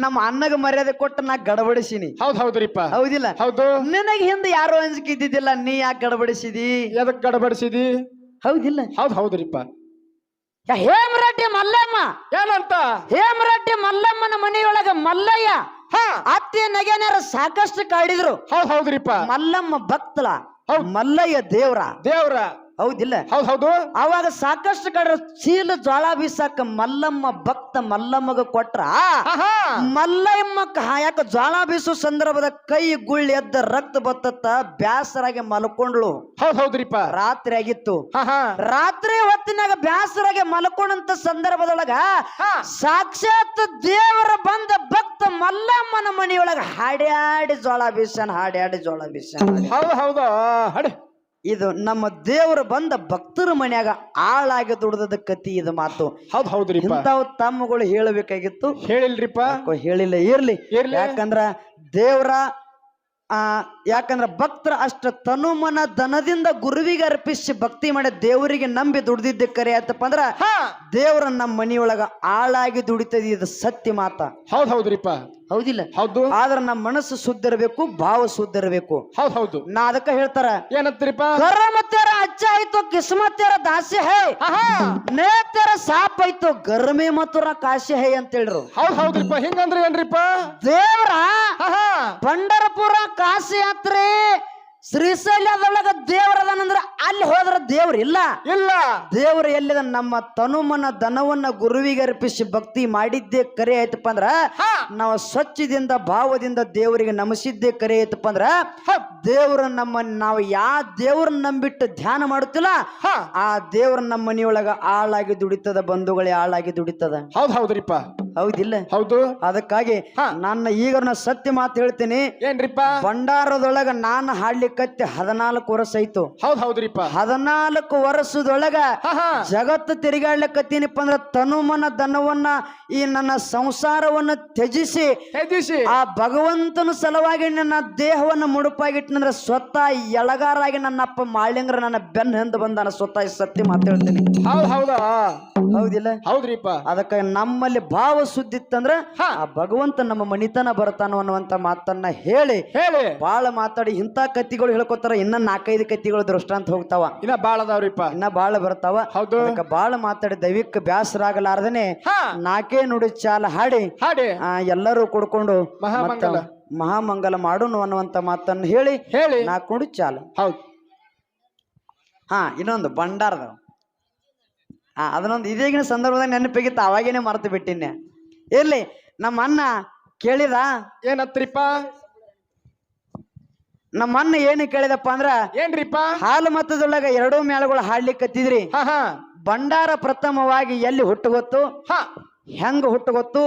ನಮ್ಮ ಅಣ್ಣಗ ಮರ್ಯಾದೆ ಕೊಟ್ಟು ನಾ ಗಡಬಡಿಸಿನಿ. ಹೌದ್ರಿಪ್ಪ. ಹೌದಿಲ್ಲ? ಹೌದು. ನಿನಗೆ ಹಿಂದೆ ಯಾರು ಅಂಜಿಕೆ ಇದ್ದಿದ್ದಿಲ್ಲ, ನೀ ಯಾಕೆ ಗಡಬಡಿಸಿದಿ? ಎದಕ್ ಗಡಬಡಿಸಿದಿ? ಹೌದಿಲ್ಲ? ಹೌದ್ರಿಪ್ಪ. ಹೇಮರೆಡ್ಡಿ ಮಲ್ಲಮ್ಮ ಏನಂತ? ಹೇಮರೆಡ್ಡಿ ಮಲ್ಲಮ್ಮನ ಮನೆಯೊಳಗ ಮಲ್ಲಯ್ಯ ಅತ್ತೆ ನಗೆನರ ಸಾಕಷ್ಟು ಕಾಡಿದ್ರು. ಹೌದ್ರಿಪ್ಪ. ಮಲ್ಲಮ್ಮ ಭಕ್ತಳ, ಮಲ್ಲಯ್ಯ ದೇವ್ರ. ಹೌದಿಲ್ಲ? ಹೌದು. ಅವಾಗ ಸಾಕಷ್ಟು ಕಡೆ ಚೀಲ ಜ್ವಾಳ ಬೀಸಾಕ ಮಲ್ಲಮ್ಮ ಭಕ್ತ ಮಲ್ಲಮ್ಮಗ ಕೊಟ್ರ. ಮಲ್ಲಮ್ಮ ಯಾಕ ಜ್ವಾಳ ಬೀಸೋ ಸಂದರ್ಭದ ಕೈ ಗುಳ್ಳಿ ಎದ್ದ ರಕ್ತ ಬತ್ತತ್ತ ಬ್ಯಾಸರಾಗಿ ಮಲ್ಕೊಂಡ್ಳು. ಹೌದ್ರಿಪ್ಪ. ರಾತ್ರಿ ಆಗಿತ್ತು. ರಾತ್ರಿ ಹೊತ್ತಿನಾಗ ಬ್ಯಾಸರಾಗಿ ಮಲ್ಕೊಂಡಂತ ಸಂದರ್ಭದೊಳಗ ಸಾಕ್ಷಾತ್ ದೇವರ ಬಂದ ಭಕ್ತ ಮಲ್ಲಮ್ಮನ ಮನೆಯೊಳಗ ಹಾಡ್ಯಾಡಿ ಜ್ವಾಳ ಬೀಸನ್. ಹೌದು. ಇದು ನಮ್ಮ ದೇವರು ಬಂದ ಭಕ್ತರ ಮನ್ಯಾಗ ಆಳಾಗಿ ದುಡ್ದದ ಕತಿ. ಇದು ಮಾತು ಹೌದ್ರಿ. ಇಂಥವು ತಮ್ಮಗಳು ಹೇಳಬೇಕಾಗಿತ್ತು, ಹೇಳಿಲ್ರಿಪ್ಪ. ಹೇಳಿಲ್ಲ. ಇರ್ಲಿ. ಯಾಕಂದ್ರ ದೇವರ ಯಾಕಂದ್ರ ಭಕ್ತರ ಅಷ್ಟ ತನುಮನ ದನದಿಂದ ಗುರುವಿಗೆ ಅರ್ಪಿಸಿ ಭಕ್ತಿ ಮಾಡಿ ದೇವರಿಗೆ ನಂಬಿ ದುಡ್ದಿದ್ದ ಕರೆ ಆಯ್ತಪ್ಪ ಅಂದ್ರ ದೇವರ ನಮ್ಮ ಮನಿಯೊಳಗ ಆಳಾಗಿ ದುಡಿತದ. ಇದು ಸತ್ಯ ಮಾತ. ಹೌದ್ರಿಪ್ಪ. ಹೌದಿಲ್ಲ? ಹೌದು. ಆದ್ರ ನಮ್ಮ ಮನಸ್ಸು ಶುದ್ಧ ಇರಬೇಕು, ಭಾವ ಶುದ್ಧ ಇರಬೇಕು. ಹೌದು. ನಾ ಅದಕ್ಕ ಹೇಳ್ತಾರ, ಏನಂತ್ರಿಪ್ಪ? ಕರ್ಮತ್ಯಾರ ಅಚ್ಚ ಆಯ್ತು, ಕಿಸ್ಮತ್ಯಾರ ದಾಸ್ಯ ಹೇ, ನೇತ್ಯಾರ ಸಾಪ್ ಆಯ್ತು, ಗರ್ಮೆ ಮತ್ತುರ ಕಾಶಿ ಹೇ ಅಂತ ಹೇಳ್ರು. ಹೌದ್ರಿಪ್ಪ. ಹಿಂಗಂದ್ರೆ ಏನ್ರಿಪ್ಪ? ದೇವ್ರ ಪಂಡರಪುರ ಕಾಶಿ ಯಾತ್ರೆ ಶ್ರೀಶೈಲದೊಳಗ ದೇವರದನಂದ್ರ ಅಲ್ಲಿ ಹೋದ್ರ ದೇವ್ರ ಇಲ್ಲ. ದೇವ್ರ ಎಲ್ಲಿದ ನಮ್ಮ ತನುಮನ ದನವನ್ನ ಗುರುವಿಗೆ ಅರ್ಪಿಸಿ ಭಕ್ತಿ ಮಾಡಿದ್ದೇ ಕರೆ ಆಯ್ತಪ್ಪ ಅಂದ್ರ, ನಾವು ಸ್ವಚ್ಛದಿಂದ ಭಾವದಿಂದ ದೇವರಿಗೆ ನಮಸಿದ್ದೇ ಕರೆ ಆಯ್ತಪ್ಪ ಅಂದ್ರ ದೇವ್ರ ನಾವು ಯಾವ ದೇವ್ರನ್ನ ನಂಬಿಟ್ಟು ಧ್ಯಾನ ಮಾಡುತ್ತಿಲ್ಲ ಆ ದೇವ್ರ ನಮ್ಮ ಮನೆಯೊಳಗ ಆಳಾಗಿ ದುಡಿತದ. ಬಂಧುಗಳೇ, ಆಳಾಗಿ ದುಡಿತದ. ಹೌದ್ರಿಪ್ಪ. ಹೌದಿಲ್ಲ? ಹೌದು. ಅದಕ್ಕಾಗಿ ನನ್ನ ಈಗ ಸತ್ಯ ಮಾತು ಹೇಳ್ತೀನಿ. ಏನ್ರಿಪ್ಪ? ಭಂಡಾರದೊಳಗ ನಾನು ಹಾಡ್ಲಿಕ್ಕತ್ತಿ 14 ವರ್ಷ ಆಯ್ತು. ಹೌದ್ರಿಪ್ಪ. 14 ವರ್ಷದೊಳಗ ಜಗತ್ತು ತಿರುಗಾಡ್ಲಿಕ್ಕತ್ತೀನಿಪ್ಪ ಅಂದ್ರ ತನುಮನ ದನವನ್ನ ಈ ನನ್ನ ಸಂಸಾರವನ್ನ ತ್ಯಜಿಸಿ ಆ ಭಗವಂತನ ಸಲುವಾಗಿ ನನ್ನ ದೇಹವನ್ನು ಮುಡುಪಾಗಿಟ್ಟನಂದ್ರ ಸ್ವತಃ ಎಳಗಾರಾಗಿ ನನ್ನ ಅಪ್ಪ ಮಾಳಿಂಗ್ರ ನನ್ನ ಬೆನ್ನ ಹಿಂದೆ ಬಂದಾನ. ಸ್ವತಃ ಸತ್ಯ ಮಾತು ಹೇಳ್ತೀನಿ. ಹೌದಿಲ್ಲ? ಹೌದ್ರಿಪ್ಪ. ಅದಕ್ಕೆ ನಮ್ಮಲ್ಲಿ ಭಾವ ಸುದ್ದಿತ್ತಂದ್ರ ಆ ಭಗವಂತ ನಮ್ಮ ಮನಿತನ ಬರ್ತಾನೋ ಅನ್ನುವಂತ ಮಾತನ್ನ ಹೇಳಿ ಬಾಳ ಮಾತಾಡಿ ಇಂಥ ಕತ್ತಿಗಳು ಹೇಳ್ಕೊತಾರ. ಇನ್ನ 4-5 ಕತ್ತಿಗಳು ದೃಷ್ಟಾಂತ ಹೋಗ್ತಾವ. ಇನ್ನ ಬಾಳ ಅದಾವ್ರಿಪ್ಪ. ಇನ್ನ ಬಾಳ ಬರ್ತಾವ. ಅದಕ್ಕೆ ಬಾಳ ಮಾತಾಡಿ ದೈವಿಕ ಬ್ಯಾಸರಾಗಲಾರ್ದನೆ 4 ನುಡಿ ಚಾಲ ಹಾಡಿ ಎಲ್ಲರೂ ಕುಡ್ಕೊಂಡು ಮಹಾಮಂಗಲ ಮಾಡೋನು ಅನ್ನುವಂತ ಮಾತನ್ನು ಹೇಳಿ 4 ನುಡಿ ಚಾಲ. ಹೌದು. ಇನ್ನೊಂದು ಭಂಡಾರದ ಅದನ್ನೊಂದು ಇದೇಗಿನ ಸಂದರ್ಭದಾಗ ನೆನಪಿಗಿತ್ತು, ಅವಾಗೇನೆ ಮರೆತು ಬಿಟ್ಟಿನ್ನೆ. ಇರ್ಲಿ. ನಮ್ಮ ಅಣ್ಣ ಕೇಳಿದ. ಏನತ್ರಿಪ್ಪ? ನಮ್ಮ ಅಣ್ಣ ಏನು ಕೇಳಿದಪ್ಪ ಅಂದ್ರ, ಏನ್ರಿಪ್ಪ? ಹಾಲು ಮತದೊಳಗ 2 ಮೇಳಗಳು ಹಾಡ್ಲಿಕ್ಕೆ ಕತ್ತಿದ್ರಿ. ಭಂಡಾರ ಪ್ರಥಮವಾಗಿ ಎಲ್ಲಿ ಹುಟ್ಟುಗೊತ್ತು, ಹೆಂಗ ಹುಟ್ಟುಗೊತ್ತು,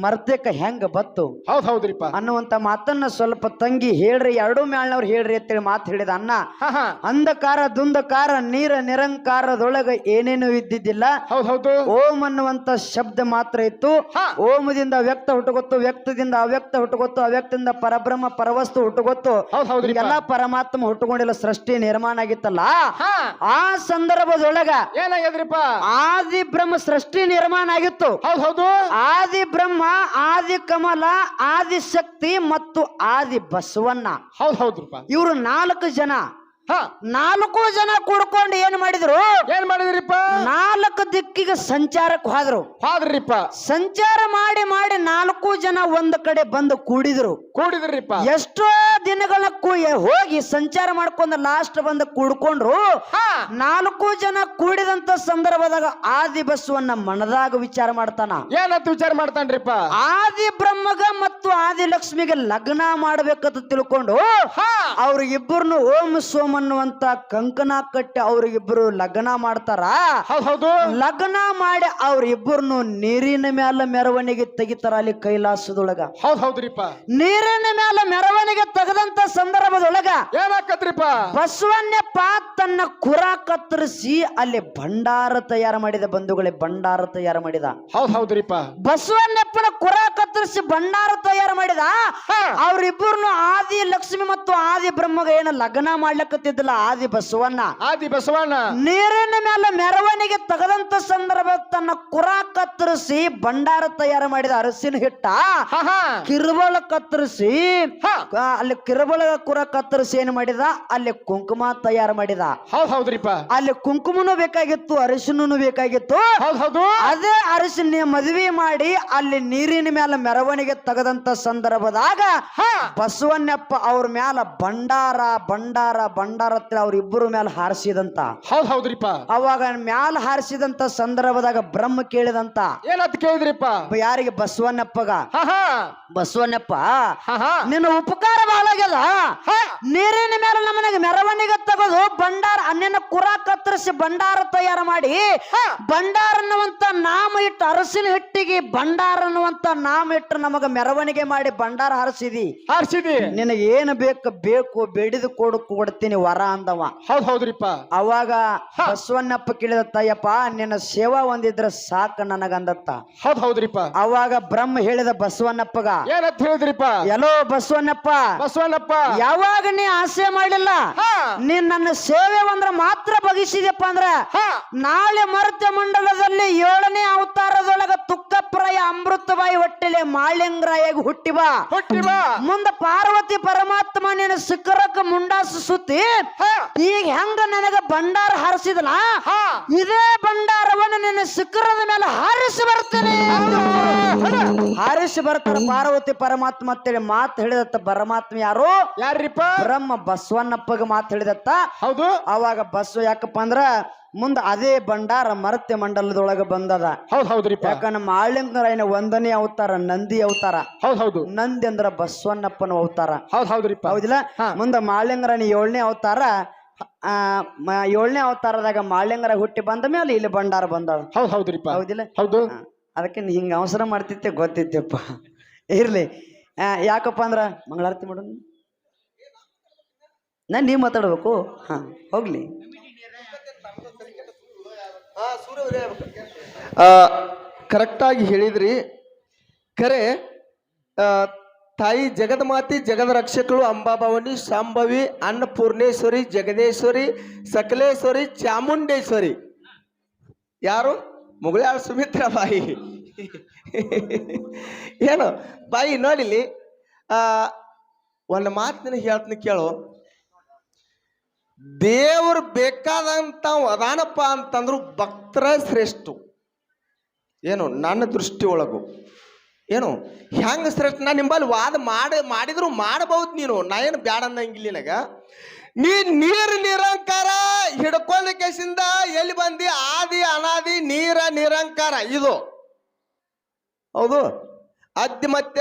ಮರ್ತೇಕ ಹೆಂಗ ಬತ್ತು ಹೌದ್ರಿಪ್ಪ ಅನ್ನುವಂತ ಮಾತನ್ನ ಸ್ವಲ್ಪ ತಂಗಿ ಹೇಳ್ರಿ, 2 ಮೇಳ್ನವ್ರು ಹೇಳ್ರಿ ಅಂತೇಳಿ ಮಾತು ಹೇಳಿದ ಅಣ್ಣ. ಅಂಧಕಾರ ದುಂಧಕಾರ ನೀರ ನಿರಂಕಾರದೊಳಗ ಏನೇನು ಇದ್ದಿದ್ದಿಲ್ಲ. ಓಂ ಅನ್ನುವಂತ ಶಬ್ದ ಮಾತ್ರ ಇತ್ತು. ಓಮದಿಂದ ವ್ಯಕ್ತ ಹುಟ್ಟುಗೊತ್ತು, ವ್ಯಕ್ತದಿಂದ ಅವ್ಯಕ್ತ ಹುಟ್ಟುಗೊತ್ತು, ಅವ್ಯಕ್ತದಿಂದ ಪರಬ್ರಹ್ಮ ಪರವಸ್ತು ಹುಟ್ಟುಗೊತ್ತು. ಎಲ್ಲ ಪರಮಾತ್ಮ ಹುಟ್ಟುಕೊಂಡಿಲ್ಲ, ಸೃಷ್ಟಿ ನಿರ್ಮಾಣ ಆಗಿತ್ತಲ್ಲ. ಆ ಸಂದರ್ಭದೊಳಗ ಏನಾಗ್ಯದ್ರಿಪ್ಪ? ಆದಿ ಬ್ರಹ್ಮ ಸೃಷ್ಟಿ ನಿರ್ಮಾಣ ಆಗಿತ್ತು. ಆದಿ ಬ್ರಹ್ಮ, ಆದಿ ಕಮಲ, ಆದಿ ಶಕ್ತಿ ಮತ್ತು ಆದಿ ಬಸವಣ್ಣ. ಹೌದ್ರಿಪ್ಪ. ಇವರು 4 ಜನ. 4 ಜನ ಕೂಡ್ಕೊಂಡು ಏನ್ ಮಾಡಿದ್ರಿಪ್ಪ? 4 ದಿಕ್ಕಿಗೆ ಸಂಚಾರಕ್ಕೆ ಹೋದ್ರಿಪ್ಪ. ಸಂಚಾರ ಮಾಡಿ 4 ಜನ ಒಂದ್ ಕಡೆ ಬಂದು ಕೂಡಿದ್ರಿಪ್ಪ. ಎಷ್ಟೋ ದಿನಗಳ ಹೋಗಿ ಸಂಚಾರ ಮಾಡ್ಕೊಂಡು ಲಾಸ್ಟ್ ಬಂದು ಕೂಡ್ಕೊಂಡ್ರು. 4 ಜನ ಕೂಡಿದಂತ ಸಂದರ್ಭದಾಗ ಆದಿ ಬಸವಣ್ಣ ಮನದಾಗ ವಿಚಾರ ಮಾಡ್ತಾನ. ಏನಂತ ವಿಚಾರ ಮಾಡ್ತಾನ್ರಿಪ್ಪ? ಆದಿ ಬ್ರಹ್ಮಗ ಮತ್ತು ಆದಿ ಲಕ್ಷ್ಮಿಗೆ ಲಗ್ನ ಮಾಡ್ಬೇಕಂತ ತಿಳ್ಕೊಂಡು ಅವ್ರಿಗಿಬ್ಬರನ್ನು ಓಂ ಸೋಮ ಅನ್ನುವಂತ ಕಂಕಣ ಕಟ್ಟಿ ಅವ್ರಿಗಿಬ್ಬರು ಲಗ್ನ ಮಾಡ್ತಾರ. ಲಗ್ನ ಮಾಡಿ ಅವ್ರಿಬ್ಬರನ್ನು ನೀರಿನ ಮ್ಯಾಲ ಮೆರವಣಿಗೆ ತೆಗಿತಾರ ಅಲ್ಲಿ ಕೈಲಾಸದೊಳಗ. ಹೌದ್ರಿಪ್ಪ. ನೀರಿನ ಮ್ಯಾಲ ಮೆರವಣಿಗೆ ತೆಗೆದಂತ ಸಂದರ್ಭದೊಳಗ ಏನಾಕತ್ರಿಪ್ಪ? ಬಸವಣ್ಣಪ್ಪ ತನ್ನ ಕುರ ಕತ್ತರಿಸಿ ಅಲ್ಲಿ ಭಂಡಾರ ತಯಾರು ಮಾಡಿದ. ಬಂಧುಗಳೇ, ಭಂಡಾರ ತಯಾರು ಮಾಡಿದ. ಹೌದ್ರಿಪ್ಪ. ಬಸವಣ್ಣಪ್ಪನ ಕುರ ಕತ್ತರಿಸಿ ಕತ್ತರಿಸಿ ಭಂಡಾರ ತಯಾರು ಮಾಡಿದ. ಅವ್ರಿಬ್ಬರನ್ನು ಆದಿ ಲಕ್ಷ್ಮಿ ಮತ್ತು ಆದಿ ಬ್ರಹ್ಮಗ ಏನು ಲಗ್ನ ಮಾಡ್ಲಕತ್ತಿದ್ದಿಲ್ಲ ಆದಿ ಬಸವಣ್ಣ. ನೀರಿನ ಮೇಲೆ ಮೆರವಣಿಗೆ ತೆಗೆದಂತ ಸಂದರ್ಭ ತನ್ನ ಕುರ ಕತ್ತರಿಸಿ ಭಂಡಾರ ತಯಾರು ಮಾಡಿದ ಅರಸಿನ ಹಿಟ್ಟ ಕಿರುಬಳ ಕತ್ತರಿಸಿ ಅಲ್ಲಿ ಕಿರುಬಳ ಕುರ ಕತ್ತರಿಸಿ ಏನ್ ಮಾಡಿದ ಅಲ್ಲಿ ಕುಂಕುಮ ತಯಾರು ಮಾಡಿದ. ಹೌದ್ರಿಪ್ಪ. ಅಲ್ಲಿ ಕುಂಕುಮನು ಬೇಕಾಗಿತ್ತು, ಅರಿಶಿನೂ ಬೇಕಾಗಿತ್ತು. ಅದೇ ಅರಿಶಿನ ಮದುವೆ ಮಾಡಿ ಅಲ್ಲಿ ನೀರಿನ ಮೇಲೆ ಮೆರವಣಿಗೆ ತೆಗೆದಂತ ಸಂದರ್ಭದಾಗ ಬಸವಣ್ಣಪ್ಪ ಅವ್ರ ಮ್ಯಾಲ ಭಂಡಾರ ಭಂಡಾರ ಭಂಡಾರ ಅವ್ರಿಬ್ಬರು ಮೇಲೆ ಹಾರಿಸಿದಂತ. ಹೌದ್ರಿಪ್ಪ. ಅವಾಗ ಮ್ಯಾಲ ಹಾರಿಸಿದಂತ ಸಂದರ್ಭದಾಗ ಬ್ರಹ್ಮ ಕೇಳಿದಂತ. ಏನಂತ ಕೇಳಿದ್ರಿಪ್ಪ? ಯಾರಿಗೆ? ಬಸವಣ್ಣಪ್ಪಗ. ಬಸವಣ್ಣಪ್ಪ, ನಿನ್ನ ಉಪಕಾರ ಬಾಳಾಗ್ಯದ. ನೀರಿನ ಮೇಲೆ ನಮ್ಮನೆಗೆ ಮೆರವಣಿಗೆ ತಗೋದು ಭಂಡಾರ ನಿನ್ನ ಕುರ ಕತ್ತರಿಸಿ ಭಂಡಾರ ತಯಾರು ಮಾಡಿ ಭಂಡಾರ ಅನ್ನುವಂತ ನಾಮ ಇಟ್ಟು ಅರಸಿನ ಹಿಟ್ಟಿಗೆ ಭಂಡಾರ ಅನ್ನುವಂತ ನಾಮ ಇಟ್ಟು ನಮಗ ಮೆರವಣಿಗೆ ಮಾಡಿ ಭಂಡಾರ ಹಾರಿಸಿದಿ. ನಿನಗೆ ಏನು ಬೇಕು ಬೇಡಿದು ಕೊಡ್ತೀನಿ ವರ ಅಂದವ. ಹೌದ್ರಿಪ್ಪ. ಅವಾಗ ಬಸವಣ್ಣಪ್ಪ ಕೇಳಿದ, ತಾಯಪ್ಪ ನಿನ್ನ ಸೇವಾ ಒಂದಿದ್ರೆ ಸಾಕು ನನಗಂದತ್ತ. ಹೌದ್ರಿಪ್ಪ. ಅವಾಗ ಬ್ರಹ್ಮ ಹೇಳಿದ ಬಸವಣ್ಣಪ್ಪಗ, ಏನಂತ ಹೇಳಿದ್ರಿಪ್ಪ? ಎಲ್ಲೋ ಬಸವಣ್ಣಪ್ಪ, ಯಾವಾಗ ನೀ ಆಸೆ ಮಾಡಿಲ್ಲ, ನೀನ್ ನನ್ನ ಸೇವೆ ಅಂದ್ರ ಮಾತ್ರ ಬಗಿಸಿದಪ್ಪ ಅಂದ್ರ ನಾಳೆ ಮರ್ತ್ಯ ಮಂಡಲದಲ್ಲಿ 7ನೇ ಅವತಾರದೊಳಗ ತುಕ್ಕಪ್ರಾಯ ಅಮೃತಬಾಯಿ ಹೊಟ್ಟೆಲೆ ಮಾಳಿಂಗರಾಯಾಗಿ ಹುಟ್ಟಿ ಬಾ. ಮುಂದ ಪಾರ್ವತಿ ಪರಮಾತ್ಮ ನಿನ್ನ ಶಿಖರಕ್ಕೆ ಮುಂಡಾಸ ಸುತ್ತಿ ಈಗ ಹೆಂಗ ನನಗ ಭಂಡಾರ ಹಾರಿಸಿದಲ್ಲ ಇದೇ ಭಂಡಾರವನ್ನು ನಿನ್ನ ಶಿಖರದ ಮೇಲೆ ಹಾರಿಸಿ ಬರ್ತೇನೆ. ಹಾರಿಸಿ ಬರ್ತಾರ ಪಾರ್ವತಿ ಪರಮಾತ್ಮ ಅಂತೇಳಿ ಮಾತು ಹೇಳಿದತ್ತ. ಪರಮಾತ್ಮ ಯಾರಿಪ್ಪ? ಬ್ರಹ್ಮ ಬಸವಣ್ಣಪ್ಪಗ ಮಾತು ಹೇಳಿದತ್ತ. ಹೌದು. ಅವಾಗ ಬಸವ ಯಾಕಪ್ಪ ಅಂದ್ರ ಮುಂದ ಅದೇ ಭಂಡಾರ ಮರ್ತ್ಯ ಮಂಡಲದೊಳಗ ಬಂದದ. ಹೌದ್ರಿಪ್ಪ. ಯಾಕಂದ್ರ ಮಾಳಿಂಗರಾಯನ 1ನೇ ಅವತಾರ ನಂದಿ ಅವತಾರ. ಹೌದು. ನಂದಿ ಅಂದ್ರ ಬಸವಣ್ಣಪ್ಪನ ಅವತಾರ. ಹೌದ್ರಿಪ್ಪ. ಹೌದಿಲ್ಲ? ಮುಂದ ಮಾಳಿಂಗರಾಯನ 7ನೇ ಅವತಾರ. 7ನೇ ಅವತಾರದಾಗ ಮಾಳಿಂಗರ ಹುಟ್ಟಿ ಬಂದ ಮೇಲೆ ಇಲ್ಲಿ ಭಂಡಾರ ಬಂದದ. ಹೌದ್ರಿಪ್ಪ. ಹೌದಿಲ್ಲ? ಹೌದು. ಅದಕ್ಕೆ ಹಿಂಗ ಅವಸರ ಮಾಡ್ತಿತ್ತೆ ಗೊತ್ತಿತ್ತಪ್ಪ. ಇರ್ಲಿ. ಯಾಕಪ್ಪ ಅಂದ್ರ ಮಂಗಳಾರತಿ ಮಾಡೋಣ. ನೀವ್ ಮಾತಾಡ್ಬೇಕು. ಹೋಗ್ಲಿ. ಕರೆಕ್ಟಾಗಿ ಹೇಳಿದ್ರಿ. ಖರೆ ತಾಯಿ ಜಗನ್ಮಾತಿ ಜಗದ ರಕ್ಷಕಳು ಅಂಬಾಭವಾನಿ ಶಾಂಭವಿ ಅನ್ನಪೂರ್ಣೇಶ್ವರಿ ಜಗದೇಶ್ವರಿ ಸಕಲೇಶ್ವರಿ ಚಾಮುಂಡೇಶ್ವರಿ. ಯಾರು? ಮುಗಳಾಳ ಸುಮಿತ್ರಾ ಬಾಯಿ. ಏನು ಬಾಯಿ ನೋಡಿಲಿ. ಒಂದು ಮಾತು ನಿನಗೆ ಹೇಳ್ತೀನಿ ಕೇಳು. ದೇವರು ಬೇಕಾದಂತ ಅದಾನಪ್ಪ ಅಂತಂದ್ರು ಭಕ್ತರ ಶ್ರೇಷ್ಠ. ಏನು ನನ್ನ ದೃಷ್ಟಿ ಒಳಗು ಏನು ಹೆಂಗ ಶ್ರೇಷ್ಠ? ನಾನು ನಿಂಬಲ್ಲಿ ವಾದ ಮಾಡಿದ್ರು ಮಾಡಬಹುದು. ನೀನು ನಾ ಏನು ಬ್ಯಾಡ ಅನ್ನಂಗಿಲ್ಲ. ನಿನಗ ನೀರು ನಿರಂಕಾರ ಹಿಡ್ಕೊಂಡ ಕೇಸಿಂದ ಎಲ್ಲಿ ಬಂದಿ? ಆದಿ ಅನಾದಿ ನೀರ ನಿರಂಕಾರ ಇದು. ಹೌದು. ಅದ್ಯ ಮಧ್ಯ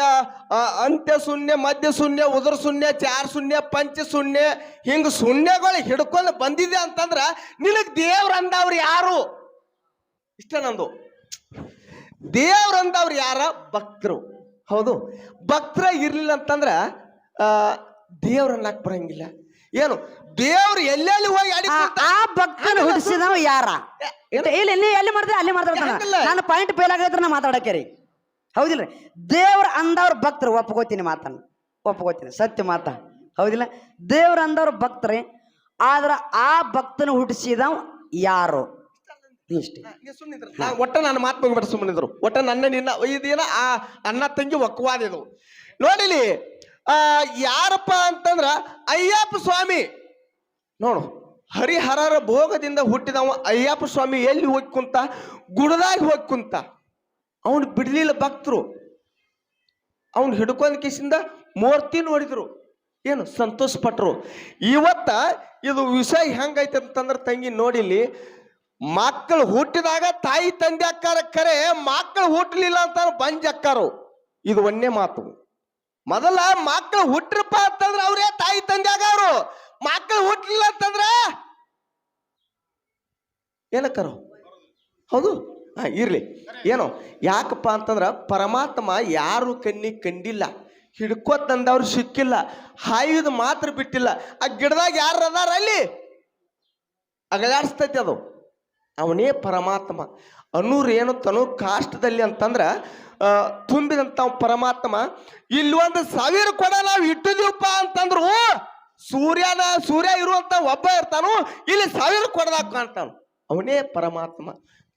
ಅಂತ್ಯ ಶೂನ್ಯ, ಮಧ್ಯ ಶೂನ್ಯ, ಉದರ ಶೂನ್ಯ, ಚಾರ ಶೂನ್ಯ, ಪಂಚ ಶೂನ್ಯ, ಹಿಂಗ ಶೂನ್ಯಗಳು ಹಿಡ್ಕೊಂಡು ಬಂದಿದೆ ಅಂತಂದ್ರ ನಿನಗ್ ದೇವ್ರ ಅಂದವ್ರು ಯಾರು? ಇಷ್ಟ ನಂದು. ದೇವ್ರ ಅಂದವ್ರು ಯಾರ? ಭಕ್ತರು. ಹೌದು. ಭಕ್ತರ ಇರ್ಲಿಲ್ಲ ಅಂತಂದ್ರ ದೇವ್ರ ಅನ್ನಕ್ ಬರಂಗಿಲ್ಲ. ಏನು ದೇವ್ರು ಎಲ್ಲೆಲ್ಲಿ ಹೋಗಿ ಆ ಭಕ್ತನ ಹುಟ್ಟಿಸಿದವ ಯಾರ? ಇಲ್ಲ ನೀ ಎಲ್ಲಿ ಮಾಡ್ದೆ ಅಲ್ಲಿ ಮಾತಾಡ್ತಾನ. ನಾನು ಪಾಯಿಂಟ್ ಫೇಲ್ ಆಗೈತ್ರ ನಾ ಮಾತಾಡಕೇರಿ. ಹೌದಿಲ್ಲ? ದೇವ್ರ ಅಂದವ್ರ ಭಕ್ತರು. ಒಪ್ಕೋತೀನಿ ಮಾತನ್ನ, ಒಪ್ಕೋತೀನಿ, ಸತ್ಯ ಮಾತ. ಹೌದಿಲ್ಲ? ದೇವ್ರ ಅಂದವ್ರ ಭಕ್ತರೇ. ಆದ್ರ ಆ ಭಕ್ತನ ಹುಟ್ಟಿಸಿದವ ಯಾರು? ಇಷ್ಟೇ. ಒಟ್ಟ ನನ್ನ ಮಾತು ಮುಗಿಬಿಟ್ಟು ಸುಮ್ಮನಿದ್ರು. ಒಟ್ಟ ನನ್ನ ನಿನ್ನ ಇದೇನ ಆ ಅಣ್ಣ ತಂಗಿ ಒಕ್ಕವಾದ ಇದು ನೋಡಿಲಿ. ಯಾರಪ್ಪ ಅಂತಂದ್ರ ಅಯ್ಯಪ್ಪ ಸ್ವಾಮಿ. ನೋಡು, ಹರಿಹರರ ಭೋಗದಿಂದ ಹುಟ್ಟಿದವ ಅಯ್ಯಪ್ಪ ಸ್ವಾಮಿ ಎಲ್ಲಿ ಹೋಗಿ ಕುಂತ? ಗುಡದಾಗಿ ಹೋಗಿ ಕುಂತ. ಅವನು ಬಿಡ್ಲಿಲ್ಲ ಭಕ್ತರು. ಅವನು ಹಿಡ್ಕೊಂಡ್ ಕಿಸಿಂದ ಮೂರ್ತಿ ನೋಡಿದ್ರು. ಏನು ಸಂತೋಷ ಪಟ್ರು. ಇವತ್ತ ಇದು ವಿಷಯ ಹೆಂಗೈತೆ ಅಂತಂದ್ರೆ ತಂಗಿ ನೋಡಿಲಿ, ಮಕ್ಕಳು ಹುಟ್ಟಿದಾಗ ತಾಯಿ ತಂದೆ ಅಕ್ಕಾರ, ಖರೆ ಮಕ್ಕಳು ಹುಟ್ಟಲಿಲ್ಲ ಅಂತ ಬಂಜ್ ಅಕ್ಕಾರು. ಇದು ಒಂದೇ ಮಾತು. ಮೊದಲ ಮಕ್ಕಳು ಹುಟ್ಟ್ರಪ್ಪ ಅಂತಂದ್ರೆ ಅವ್ರೇ ತಾಯಿ ತಂದೆ ಆಗವ್ರು. ಮಕ್ಕಳು ಹುಟ್ಟಲಿಲ್ಲ ಅಂತಂದ್ರ ಏನಕ್ಕಾರು? ಹೌದು. ಇರ್ಲಿ. ಏನೋ ಯಾಕಪ್ಪ ಅಂತಂದ್ರ ಪರಮಾತ್ಮ ಯಾರು ಕಣ್ಣಿಗೆ ಕಂಡಿಲ್ಲ, ಹಿಡ್ಕೋತಂದವ್ರು ಸಿಕ್ಕಿಲ್ಲ, ಹಾಯುದು ಮಾತ್ರ ಬಿಟ್ಟಿಲ್ಲ. ಆ ಗಿಡದಾಗ ಯಾರು ಅದಾರ ಅಲ್ಲಿ ಅಗಲಾಡಿಸ್ತೈತಿ ಅದು. ಅವನೇ ಪರಮಾತ್ಮ. ಅನ್ನೂರು ಏನು ತನು ಕಾಷ್ಟದಲ್ಲಿ ಅಂತಂದ್ರ ತುಂಬಿದಂತ ಪರಮಾತ್ಮ ಇಲ್ಲಿ 1,000 ಕೊಡ ನಾವು ಇಟ್ಟಿದೀವಪ್ಪ ಅಂತಂದ್ರು ಸೂರ್ಯ ಇರುವಂತ ಒಬ್ಬ ಇರ್ತಾನು, ಇಲ್ಲಿ 1000 ಕೊಡದಾಗ ಕಾಣ್ತಾನು. ಅವನೇ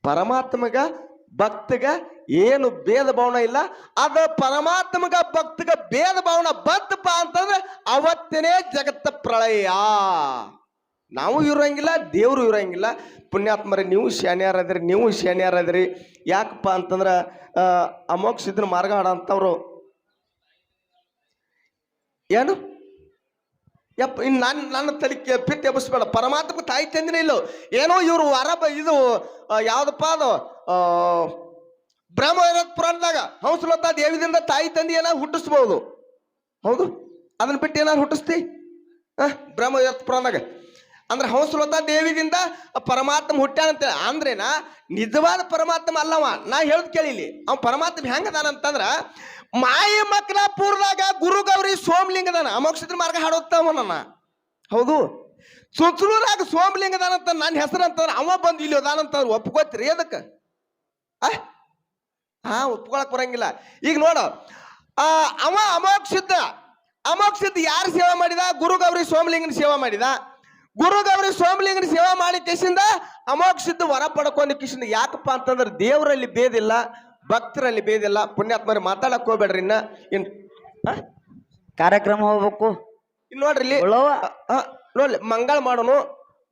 ಪರಮಾತ್ಮಗ ಭಕ್ತಗ ಏನು ಭೇದ ಭಾವನ ಇಲ್ಲ. ಅದ ಪರಮಾತ್ಮಗ ಭಕ್ತಗ ಭೇದ ಭಾವನ ಬಂತಪ್ಪ ಅಂತಂದ್ರೆ ಅವತ್ತನೇ ಜಗತ್ತ ಪ್ರಳಯ. ನಾವು ಇರೋಂಗಿಲ್ಲ, ದೇವ್ರು ಇರೋಂಗಿಲ್ಲ. ಪುಣ್ಯಾತ್ಮರೇ, ನೀವು ಶಾನ್ಯಾರದ್ರಿ. ಯಾಕಪ್ಪ ಅಂತಂದ್ರ ಅಮೋಕ್ಷ ಸಿದ್ಧನ ಮಾರ್ಗ ಹಾಡಂತವ್ರು ಏನು ಯಪ್ಪ ಇನ್ನು ನನ್ನ ತಲಿಕೆ ಪಿತ್ ಎಬ್ಬಿಸ್ಬೇಡ. ಪರಮಾತ್ಮ ತಾಯಿ ತಂದಿನ ಇಲ್ಲೋ ಏನೋ ಇವರು ಇದು ಯಾವ್ದಪ್ಪ ಅದು ಬ್ರಹ್ಮವೈವರ್ತ ಪುರಾಣದಾಗ ಹಂಸಲತಾ ದೇವಿದಿಂದ ತಾಯಿ ತಂದೆ ಏನಾದ್ರು ಹುಟ್ಟಿಸ್ಬೋದು. ಹೌದು, ಅದನ್ನ ಬಿಟ್ಟು ಏನಾದ್ರು ಹುಟ್ಟಿಸ್ತಿ ಬ್ರಹ್ಮವೈವರ್ತ ಪುರಾಣದಾಗ ಅಂದ್ರೆ ಹಂಸಲತಾ ದೇವಿದಿಂದ ಪರಮಾತ್ಮ ಹುಟ್ಟ್ಯಾನಂತೇಳಿ ಅಂದ್ರೇನ ನಿಜವಾದ ಪರಮಾತ್ಮ ಅಲ್ಲವ. ನಾ ಹೇಳದ್ ಕೇಳಿಲಿ, ಅವ ಪರಮಾತ್ಮ ಹೆಂಗದಾನಂತಂದ್ರ ಮಾಯಿ ಮಕ್ಕಳಾಪುರದಾಗ ಗುರು ಗೌರಿ ಸೋಮಲಿಂಗದಾನ. ಅಮೋಕ್ಷದ ಮಾರ್ಗ ಹಾಡೋತ್ತವ ನನ್ನ. ಹೌದು, ಸುತ್ತಲೂರಾಗ ಸೋಮಲಿಂಗದಾನಂತ ನನ್ನ ಹೆಸರು ಅಂತಂದ್ರೆ ಅವ ಬಂದು ಇಲ್ಲಿ ಅದಾನಂತಂದ್ರೆ ಒಪ್ಕೋತೀರಿ ಅದಕ್ಕೆ? ಒಪ್ಕೊಳಕ್ ಬರಂಗಿಲ್ಲ. ಈಗ ನೋಡು, ಅವ ಅಮೋಕ್ಷದ ಯಾರು ಸೇವೆ ಮಾಡಿದ? ಗುರು ಗೌರಿ ಸೋಮಲಿಂಗನ ಸೇವೆ ಮಾಡಿದ. ಗುರು ಗೌರಿ ಸೋಮಲಿಂಗನ ಸೇವೆ ಮಾಡಿ ಕಿಶಿಂದ ಅಮೋಕ್ಷದ ವರ ಪಡ್ಕೊಂಡು ಕಿಶಿಂದ. ಯಾಕಪ್ಪ ಅಂತಂದ್ರೆ ದೇವರಲ್ಲಿ ಭೇದಿಲ್ಲ, ಭಕ್ತರಲ್ಲಿ ಭೇದಿಲ್ಲ. ಪುಣ್ಯಾತ್ಮರಿ ಮಾತಾಡಕ್ ಹೋಗ್ಬೇಡ್ರಿ. ಇನ್ ಕಾರ್ಯಕ್ರಮ ಹೋಗ್ಬೇಕು. ಇನ್ ನೋಡ್ರಿ ಇಲ್ಲಿ ನೋಡ್ಲಿ,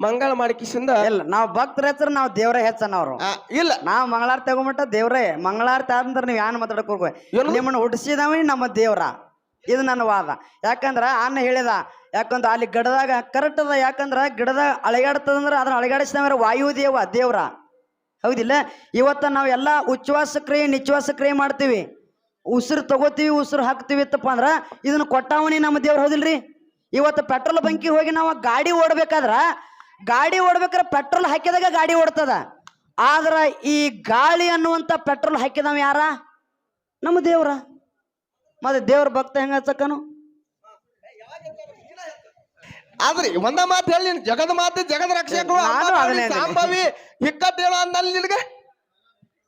ಮಂಗಳ ಮಾಡಿ ಕಿಶಿಂದ ಇಲ್ಲ, ನಾವು ಭಕ್ತರ ಹೆಸರು ನಾವು ದೇವ್ರ ಹೆಚ್ಚನ ಅವ್ರು ಇಲ್ಲ. ನಾವು ಮಂಗಳಾರತಿ ತಗೊಂಬಿಟ್ಟ ದೇವ್ರೇ. ಮಂಗಳಾರತಿ ಆದಂದ್ರೆ ನೀವು ಯಾನ್ ಮಾತಾಡಕ್ ಹೋಗ್ಬೇಕು? ನಿಮ್ಮನ್ನ ಹುಟ್ಟಿಸಿದವ ನಮ್ಮ ದೇವ್ರ. ಇದು ನನ್ನ ವಾದ. ಯಾಕಂದ್ರ ಅನ್ನ ಹೇಳಿದ, ಯಾಕಂದ್ರ ಅಲ್ಲಿ ಗಿಡದಾಗ ಕರೆಕ್ಟ್ ಅದ. ಯಾಕಂದ್ರ ಗಿಡದಾಗ ಅಳಗಾಡ್ತದಂದ್ರ ಅದನ್ನ ಅಳಗಾಡಿಸಿದವ್ರ ವಾಯುದೇವ ದೇವ್ರ. ಹೌದಿಲ್ಲ? ಇವತ್ತ ನಾವು ಎಲ್ಲ ಉಚ್ಛ್ವಾಸ ಕ್ರಿಯೆ ನಿಶ್ವಾಸ ಕ್ರಿಯೆ ಮಾಡ್ತೀವಿ, ಉಸಿರು ತಗೋತೀವಿ, ಉಸಿರು ಹಾಕ್ತಿವಿ ಇತ್ತಪ್ಪ ಅಂದ್ರ ಇದನ್ನ ಕೊಟ್ಟಾವನಿ ನಮ್ಮ ದೇವ್ರ. ಹೌದಿಲ್ರಿ? ಇವತ್ತು ಪೆಟ್ರೋಲ್ ಬಂಕಿ ಹೋಗಿ ನಾವು ಗಾಡಿ ಓಡ್ಬೇಕಾದ್ರೆ ಪೆಟ್ರೋಲ್ ಹಾಕಿದಾಗ ಗಾಡಿ ಓಡ್ತದ. ಆದ್ರ ಈ ಗಾಳಿ ಅನ್ನುವಂತ ಪೆಟ್ರೋಲ್ ಹಾಕಿದವ ಯಾರ? ನಮ್ಮ ದೇವ್ರ. ಮತ್ತೆ ದೇವ್ರ ಭಕ್ತ ಹೆಂಗ ಹಚ್ಚಕ್ಕನು? ಆದ್ರಿ ಒಂದ ಮಾತು ಹೇಳಿ, ಜಗದ ಮಾತು ಜಗದ ರಕ್ಷಕರು ಸಾಂಬವಿ ಹಿಕ್ಕಟ್ಟು ಹೇಳೋ ಅಂದಲ್ಲಿ ನಿನಗೆ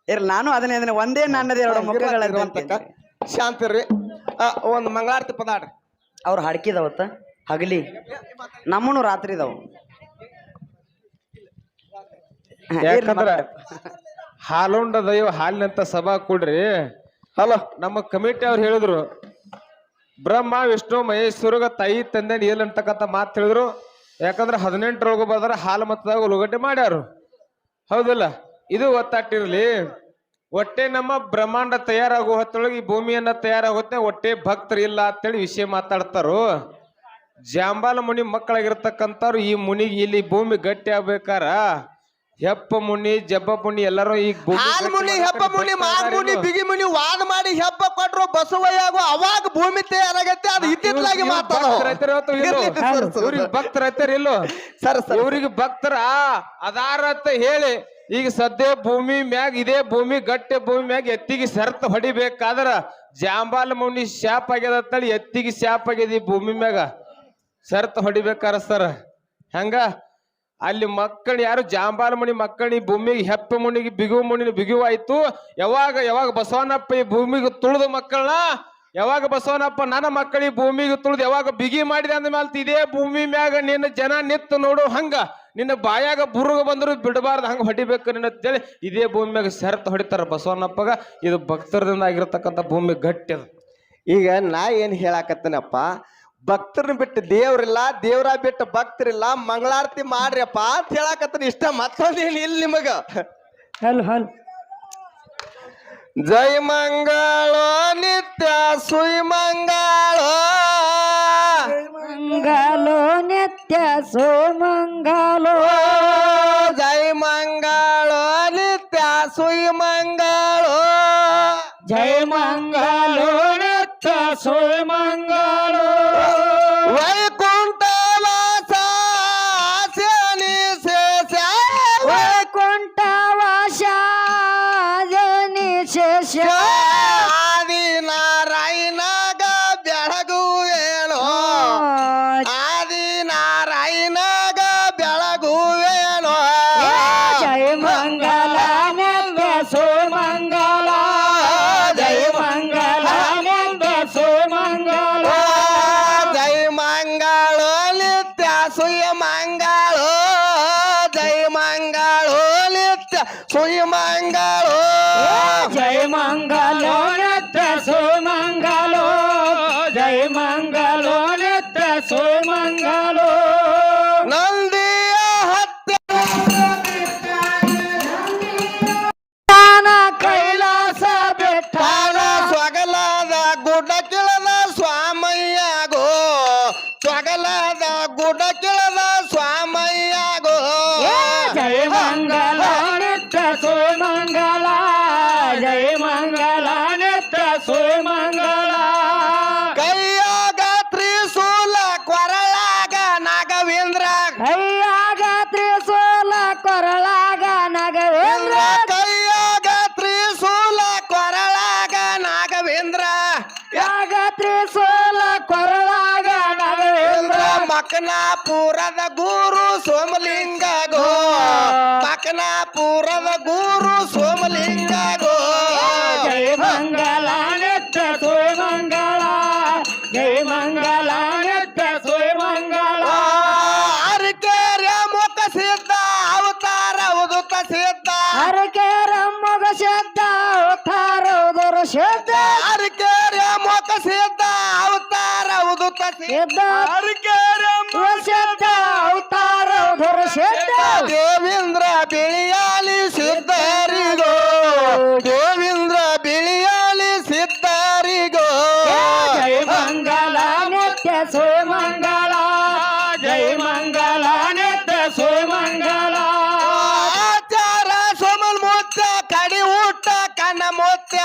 ಇರ್ಲಿ. ನಾನು ಅದನ್ನೇ ಒಂದೇ ನನ್ನದೇ ಎರಡು ಮುಖಗಳ ಶಾಂತಿರ್ರಿ. ಒಂದು ಮಂಗಳಾರತಿ ಪದ ಆಡ್ರಿ. ಅವ್ರು ಹಾಡ್ಕಿದವತ್ತ ಹಗಲಿ, ನಮ್ಮನು ರಾತ್ರಿ ಇದಾವ. ಯಾಕಂದ್ರ ಹಾಲುಂಡ ದೈವ ಹಾಲಿನಂತ ಸಭಾ ಕೂಡ್ರಿ. ಹಲೋ, ನಮ್ಮ ಕಮಿಟಿ ಅವ್ರು ಹೇಳಿದ್ರು ಬ್ರಹ್ಮ ವಿಷ್ಣು ಮಹೇಶ್ವರಗ ತಾಯಿ ತಂದೆ ಏಲ್ ಅಂತಕ್ಕಂಥ ಮಾತು ಹೇಳಿದ್ರು. ಯಾಕಂದ್ರೆ 18ರೊಳಗೂ ಬರ್ದಾರ ಹಾಲು ಮತ್ತದಾಗ ಉಲುಗಡ್ಡೆ ಮಾಡ್ಯಾರು. ಹೌದಲ್ಲ? ಇದು ಒತ್ತಾಟಿರ್ಲಿ. ಒಟ್ಟೆ ನಮ್ಮ ಬ್ರಹ್ಮಾಂಡ ತಯಾರಾಗುವ ಹೊತ್ತೊಳಗೆ ಈ ಭೂಮಿಯನ್ನ ತಯಾರಾಗುತ್ತೆ, ಒಟ್ಟೆ ಭಕ್ತರು ಇಲ್ಲ ಅಂತೇಳಿ ವಿಷಯ ಮಾತಾಡ್ತಾರು. ಜಾಂಬಾಲ ಮುನಿ ಮಕ್ಕಳಾಗಿರ್ತಕ್ಕಂಥವ್ರು ಈ ಮುನಿಗೆ ಇಲ್ಲಿ ಭೂಮಿ ಗಟ್ಟಿ ಆಗ್ಬೇಕಾರ ಹೆಪ್ಪ ಮುನಿ ಜಬ್ಬ ಮುನಿ ಎಲ್ಲರೂ ಈಗ ಮುನಿ ಹೆಪ್ಪ ಮುನಿ ಮಾಗ್ ಮುನಿ ಬಿಗಿ ಮುನಿ ವಾದ ಮಾಡಿ ಹೆಪ್ಪ ಕೊಟ್ರು ಬಸವಯ್ಯಾಗು ಅವಾಗ ಭೂಮಿ ತಯಾರಾಗತ್ತೆ. ಅದು ಇತ್ತಿತ್ತಲಾಗಿ ಭಕ್ತರ ಇಲ್ಲೋ ಸರ್ ಇವ್ರಿಗೆ ಭಕ್ತರ ಅದಾರತ್ತ ಹೇಳಿ ಈಗ ಸದ್ಯ ಭೂಮಿ ಮ್ಯಾಗ ಇದೇ ಭೂಮಿ ಗಟ್ಟೆ ಭೂಮಿ ಮ್ಯಾಗ ಎತ್ತಿಗೆ ಸೆರ್ತ ಹೊಡಿಬೇಕಾದ್ರ ಜಾಂಬಾಲ ಮುನಿ ಶಾಪ್ ಆಗ್ಯದ ಅಂತೇಳಿ ಎತ್ತಿಗೆ ಶಾಪ್ ಆಗ್ಯದ. ಈ ಭೂಮಿ ಮ್ಯಾಗ ಸೆರ್ತ ಹೊಡಿಬೇಕಾರ ಸರ್ ಹೆಂಗ ಅಲ್ಲಿ ಮಕ್ಕಳು ಯಾರು ಜಾಂಬಾಲ ಮುನಿ ಮಕ್ಕಳು ಈ ಭೂಮಿಗೆ ಹೆಪ್ಪ ಮುನಿಗೆ ಬಿಗುವ ಮುನಿ ಬಿಗುವಾಯ್ತು. ಯಾವಾಗ ಬಸವನಪ್ಪ ಈ ಭೂಮಿಗೆ ತುಳಿದ ಮಕ್ಕಳನ್ನ, ಯಾವಾಗ ಬಸವನಪ್ಪ ನನ್ನ ಮಕ್ಕಳಿಗೆ ಭೂಮಿಗೆ ತುಳಿದು ಯಾವಾಗ ಬಿಗಿ ಮಾಡಿದೆ ಅಂದ ಮೇಲೆ ಇದೇ ಭೂಮಿ ಮ್ಯಾಗ ನಿನ್ನ ಜನ ನಿತ್ತು ನೋಡು ಹಂಗ ನಿನ್ನ ಬಾಯಾಗ ಬುರುಗ ಬಂದ್ರು ಬಿಡಬಾರ್ದು ಹಂಗ ಹೊಡಿಬೇಕು ನಿನ್ನ ಅಂತೇಳಿ ಇದೇ ಭೂಮಿ ಮ್ಯಾಗ ಸೆರ್ತ ಹೊಡಿತಾರ ಬಸವನಪ್ಪಗ. ಇದು ಭಕ್ತರದಿಂದ ಆಗಿರ್ತಕ್ಕಂಥ ಭೂಮಿ ಗಟ್ಟಿ ಅದು. ಈಗ ನಾ ಏನ್ ಹೇಳಾಕತ್ತೇನಪ್ಪ, ಭಕ್ತರನ್ನ ಬಿಟ್ಟು ದೇವ್ರಿಲ್ಲ, ದೇವ್ರ ಬಿಟ್ಟು ಭಕ್ತರಿಲ್ಲ, ಮಂಗಳಾರತಿ ಮಾಡ್ರಿಯಪ್ಪ ಅಂತ ಹೇಳಾಕತ್ತನ. ಇಷ್ಟ ಮತ್ತೊಂದೇನು ಇಲ್ಲ ನಿಮಗ. ಜೈ ಮಂಗಳೋ ನಿತ್ಯ ಸುಮಂಗಳೋ, ಮಂಗಲೋ ನಿತ್ಯ ಸುಮಂಗಲೋ, ಜೈ ಮಂಗಳೋ ನಿತ್ಯ ಸುಮಂಗಳೋ, ಜೈ ಮಂಗಲೋ ನಿತ್ಯ ಸುಮಂಗಲೋ, ವೈಕುಂಠ ವಾಸ ಶನಿ ಶೇಷ, ವೈಕುಂಠ ವಾಸ ಶನಿ ಶೇಷ, ಆದಿ ನಾರಾಯಣಗ ಬೆಳಗುವೇನೋ, ಆದಿ ನಾರಾಯಣಗ ಬೆಳಗುವೇನೋ, ಜಯ ಮಂಗಲ ನಿತ್ಯ ಗುಡ್ಡ ಕಿಳದ ಸ್ವಾಮಯ್ಯಾಗೋ ತೊಗಲದ ಗುಡ್ಡ ಕಿಳದ ಸ್ವಾಮಯ್ಯಾಗೋ ಜಯ ಮಂಗಲ ನಿತ್ಯ ಸೋಯ ಮಂಗಲ ಜಯ ಮಂಗಲ ನಿತ್ಯ ಸೋಯ ಮಂಗಲ ಕೈಯಾಗ ತ್ರಿಶೂಲ ಕೊರಳಾಗ ನಾಗವೇಂದ್ರ ಕೈಯಾಗ ತ್ರಿಶೂಲ ಕೊರಳಾಗ ನಾಗವೇಂದ್ರ ಕೈಯಾಗ ತ್ರಿಶೂಲ ಕೊರಳಾಗ ನಾಗವೇಂದ್ರ ಯಾಗ ತ್ರಿಶೂಲ ಕೊರಳಾಗ ನಾಗವೇಂದ್ರ ಮಕನಾಪುರದ ಗುರು ಸೋಮಲಿಂಗ ಗೋ ಮಕನಾಪುರದ ಗುರು ಸೋಮಲಿಂಗ ಗೋ ಜಯ ಮಂಗಲ ನಿತ್ಯ ಸೋಯ ಮಂಗಳ ಜಯ ಮಂಗಲ ನಿತ್ಯ ಸೋಯ ಮಂಗಳ ಅರಕೆರೆ ಮುಖ ಸಿದ್ಧ ಅವತಾರ ಉದುತ ಸಿದ್ಧ ಹರಕೆರ ಮೊಗ ಶಬ್ದ ಅವತಾರೌದರ ಶಬ್ದ ಅರಕೆರೆ ಮುಖ ಸಿದ್ಧ ಅವತಾರ ಉದುತ ಸಿದ್ಧ ಅರಕೆರೆ ಶಬ್ದ ಅವತಾರೌದರ ಶಬ್ದ ದೇವೇಂದ್ರ ಬಿಳಿಯಾಲಿ ಸಿದ್ಧರಿಗೋ ದೇವೇಂದ್ರ ಬಿಳಿಯಾಲಿ ಸಿದ್ಧರಿಗೋ ಜಯ ಮಂಗಲ ನಿತ್ಯ ಸೋಯ ಮಂಗಲ ಜಯ ಮಂಗಲ ನಿತ್ಯ ಸೋಯ ಮಂಗಲ ಆಚಾರ ಸೋಮಲ್ ಮುತ್ಯ ಕಡಿ ಊಟ ಕನ ಮುತ್ಯ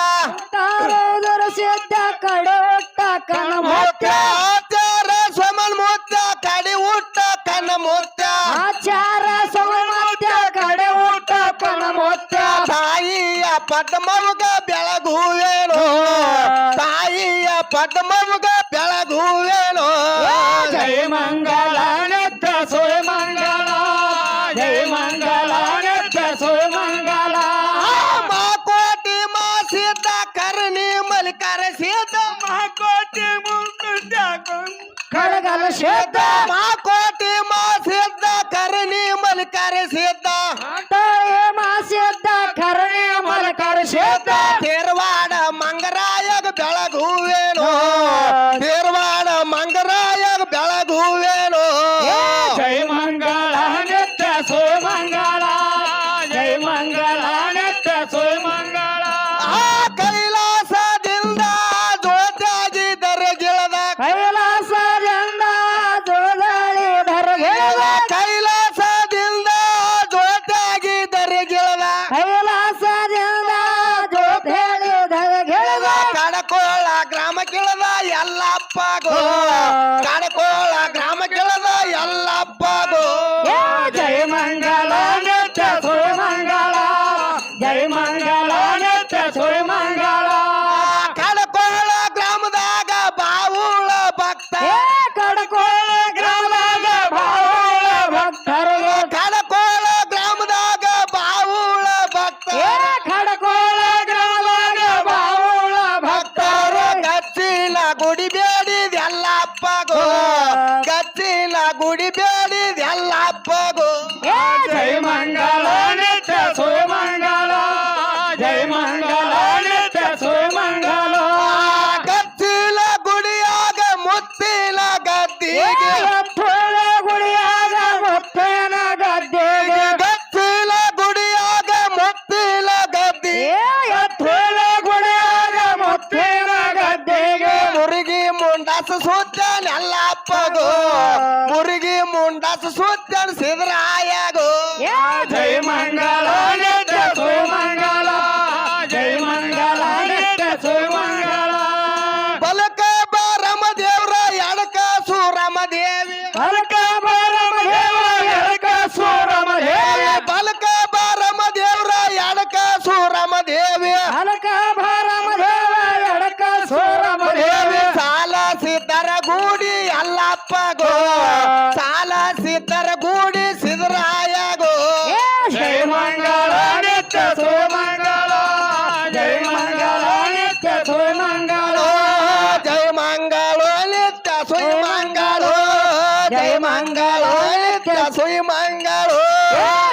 ತಾರೌದರ ಸಿದ್ಧ ಕಡೋಟ ಕನ ಮುತ್ಯ ಆಚಾರ ಸೋಮಲ್ ಮುತ್ಯ ಕಡಿ ಊಟ ಕನ ಮುತ್ಯ ಆಚಾರ ಸಮತ್ಯ ಕಡೆ ಊಟ ಕನ ಮುತ್ಯ ತಾಯಿಯ ಪದ್ಮವುಗ ಬೆಳಗುವೇನೋ ತಾಯಿಯ ಪದ್ಮವುಗ ಬೆಳಗುವೇನೋ ಜಯ ಮಂಗಲ ನಿತ್ಯ ಸೋಯ ಮಂಗಲ ಜಯ ಮಂಗಲ ನಿತ್ಯ ಸೋಯ ಮಂಗಲ ಮಾಕೋಟಿ ಮಾಸಿದ್ದ ಕರ್ಣಿ ಮಲಿಕರ ಸಿದ್ಧ ಮಾಕೋಟಿ ಕಡಗಲ ಶಬ್ದ ಮಾಕೋಟಿ ಮಾಸಿದ್ದ ಕರ್ಣಿ ಮಲಿಕರ ಸಿದ್ಧ ತಾಯಿ ಮಾಸಿದ್ದ ಕರಣೆ ಮಲಕರ ಶಬ್ದ ತೇರವಾಡ ಮಂಗರಾಯಗ ಬೆಳಗುವೇನೋ ತೇರವಾಡ ಮಂಗರಾಯಗ ಬೆಳಗುವೇನೋ ಜಯ ಮಂಗಳ ನಿತ್ಯ ಸೋಯ ಮಂಗಳ ಜಯ ಮಂಗಳ ನಿತ್ಯ ಸೋಯ ಮಂಗಳ ಆ ಕೈಲಾಸದಿಂದ ಜ್ಯೋತಿಯಾಗಿ ದರಗಿಳದ ಕೈಲಾಸದಿಂದ ಜೋದಾಳಿ ಧರಗಿಳದ ಕೈಲಾಸದಿಂದ ಜ್ಯೋತಿಯಾಗಿ ದರಗಿಳದ ಕೈಲಾಸದಿಂದ ಜೋದಾಳಿ ಧರಗಿಳದ ಕಡಕೋಳ ಗ್ರಾಮ ಕಿಳದ ಎಲ್ಲಪ್ಪಗೋ ಕಡಕೋಳ ಗ್ರಾಮ ಕಿಳದ ಎಲ್ಲಪ್ಪಗೋ ಜಯ ಮಂಗಲ ನಿತ್ಯ ಸೋಯ ಮಂಗಲ ಜಯ ಮಂಗಲ ನಿತ್ಯ ಸೋಯ ಮಂಗಲ ಕಡಕೋಳ ಗ್ರಾಮದಾಗ ಬಾವುಳ ಭಕ್ತ ಕಡಕೋಳ ಗ್ರಾಮದಾಗ ಬಾವುಳ ಭಕ್ತರು ಕಡಕೋಳ ಗ್ರಾಮದಾಗ ಬಾವುಳ ಭಕ್ತ ಕಡಕೋಳ ಗ್ರಾಮದಾಗ ಬಾವುಳ ಭಕ್ತರು ಗಚ್ಚಿನ ಗುಡಿ ಬೇಡಿದ ಎಲ್ಲಪ್ಪಗೋ ಗಚ್ಚಿನ ಗುಡಿ ಬೇಡಿದ ಎಲ್ಲಪ್ಪಗೋ ಜಯ ಮಂಗಲ ನಿತ್ಯ ಸೋಯ ಮಂಗಲ ಜಯ ಮಂಗಲ ನಿತ್ಯ ಸೋಯ ಮಂಗಲ ಗಚ್ಚಿನ ಗುಡಿಯಾಗ ಮುತ್ತಿನ ಗದ್ದಿಗೆ ಗುಡಿಯಾಗ ಮುತ್ತೇನ ಗದ್ದೆಗೆ ಗಚ್ಚಿನ ಗುಡಿಯಾಗ ಮುತ್ತಿನ ಗದ್ದಿ ಗುಡಿಯಾಗ ಮುತ್ತೇನ ಗದ್ದೆಗೆ ಮುರುಗಿ ಮುಂಡಾಸ ಸುತ್ತನ್ ಎಲ್ಲಪ್ಪಗೋ ಮುರುಗಿ ಮುಂಡಾಸ ಸುತ್ತನ್ ಸಿದ್ರಾಯಗೋ ಜಯ ಮಂಗಲ ನಿತ್ಯ ಸೋಯ ಮಂಗಲ ಜಯ ಮಂಗಲ ನಿತ್ಯ ಸೋಯ ಮಂಗಲ ಬಲಕ ಬಾರಮ ದೇವ್ರ ಎಡಕ ಸೂರಮ ದೇವಿ ಬಲಕ ಬಾರಮ ದೇವ ಎಡಕ ಸೂರಮ ದೇವಿ ಬಲಕ ಬಾರಮ ದೇವ್ರ ಎಡಕ ಸೂರಮ ದೇವಿ ಬಲಕ ಬಾರಮ ದೇವ ಎಡಕ ಸೂರಮ ದೇವಿ ಸಾಲ ಸಿದ್ಧರ ಗೂಡಿ ಎಲ್ಲಪ್ಪಗೋ ಸಾಲ ಸಿದ್ಧರ ಗೂಡಿ ಸಿದ್ರಾಯಗೋ ಜಯ ಮಂಗಲ ನಿತ್ಯ ಸೋಯ ಮಂಗಲ ಜಯ ಮಂಗಲ ನಿತ್ಯ ಸೋಯ ಮಂಗಲ ಜಯ ಮಂಗಳೋ ನಿತ್ಯ ಸುಯ ಮಂಗಳೋ ಜಯ ಮಂಗಳೋ ನಿತ್ಯ ಸುಯ ಮಂಗಳೋ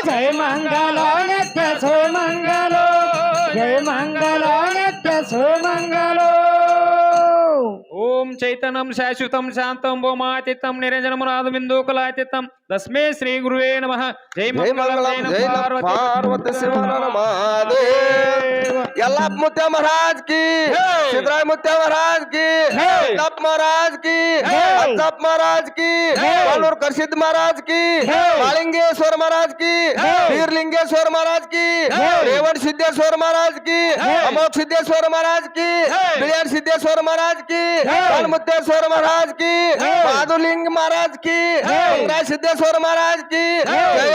ಜಯ ಮಂಗಲ ನಿತ್ಯ ಸೋಯ ಮಂಗಲ ಜಯ ಮಂಗಲ ನಿತ್ಯ ಸೋಯ ಮಂಗಲ ಓಂ ಚೈತನ್ಯಂ ಶಾಶ್ವತಂ ಶಾಂತಂ ಭೌಮಾತೀತಂ ನಿರಂಜನಮನಾದಮಿಂದೋಕಲಾತೀತಂ ತಸ್ಮೈ ಶ್ರೀ ಗುರುವೇ ನಮಃ ಜೈ ಜಯ ಮಂಗಳಂ ಜಯ ಪಾರ್ವತಿ ಶಿವನ ನಮಃ ದೇವ ಯಲ್ಲಪ್ಪ ಮುತ್ಯ ಮಹಾರಾಜ್ ಕಿ, ಸಿದ್ದರಾಯ ಮುತ್ಯ ಮಹಾರಾಜ್ ಕಿ, ತಪ್ಪ ಮಹಾರಾಜ್ ಕಿ, ಅಜ್ಜಪ್ಪ ಮಹಾರಾಜ್ ಕಿ, ಬಾಳೂರ್ ಕರ್ಸಿದ್ ಮಹಾರಾಜ್ ಕಿ, ಮಾಳಿಂಗೇಶ್ವರ ಮಹಾರಾಜ್ ಕಿ, ವೀರಲಿಂಗೇಶ್ವರ ಮಹಾರಾಜ್ ಕಿ, ರೇವಣ ಸಿದ್ದೇಶ್ವರ ಮಹಾರಾಜ್ ಕಿ, ಅಮೋಘ ಸಿದ್ದೇಶ್ವರ ಮಹಾರಾಜ್ ಕಿ, ಬಿಳಿಯಾರ್ ಸಿದ್ದೇಶ್ವರ ಮಹಾರಾಜ್ ಕಿ, ಮುತ್ತೇಶ್ವರ ಮಹಾರಾಜ್ ಕಿ, ಮಾಧುಲಿಂಗ ಮಹಾರಾಜ್ ಕಿ, ಸಿದ್ದೇಶ್ವರ ಮಹಾರಾಜ್ ಕಿ, ಜಯ